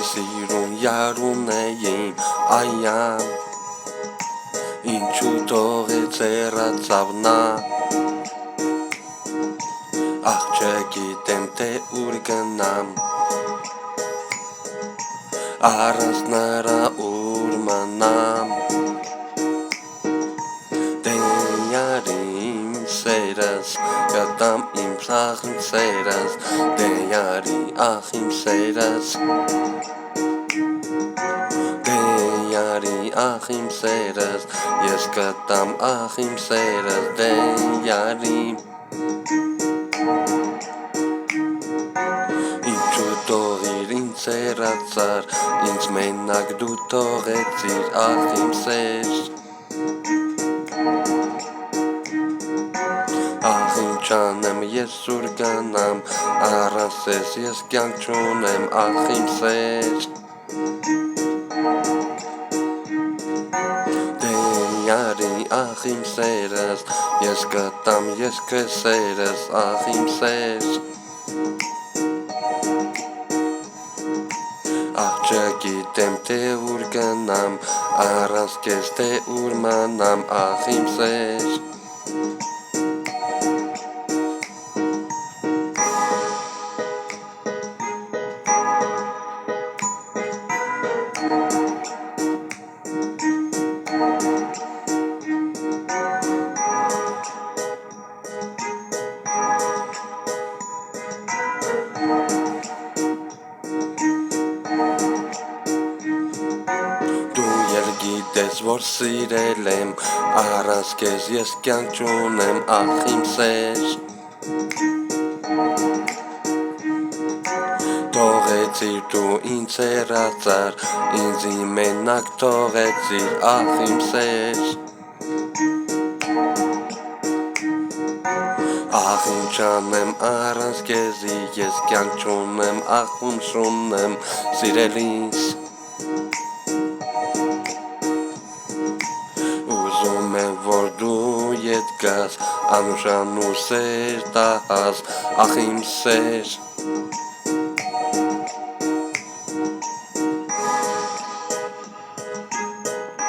Սիրուն յարուն էին այան Ինչու թողեց հեռացավ նա Ախ չգիտեմ թե ուր գնամ Առանց նրա ուր մնամ Դեյարիմ սերս Գտամ իմ սաղն սերս Դեյարի ախ իմ սերս Դեյարի ախ իմ սերս Ես գտամ ախ իմ սերս Դեյարի Ինչու թողիր ինձ հեռացար Ինձ մենակ դու թողեցիր ախ իմ սեր Ախ ինչ անեմ ես ուր գնամ Առանց ես ես կյանք չունեմ ախ իմ սեր Դեյարի ախ իմ սերս Ես գտամ ես քեզ սերս ախ իմ սեր Ախ չգիտեմ թե ուր գնամ Առանց քեզ թե ուր մնամ ախ իմ սեր Գիտես որ սիրել եմ Առանց քեզ ես կյանք չունեմ ախ իմ սեր Թողեցիր դու ինձ հեռացար Ինձ մենակ թողեցիր ախ իմ սեր Ախ ինչ անեմ առանց քեզի Ես կյանք չունեմ ախ ում շունեմ Սիրելիս Ուզում եմ որ դու ետ գաս Անուշան ու սեր տահաս Ախ իմ սեր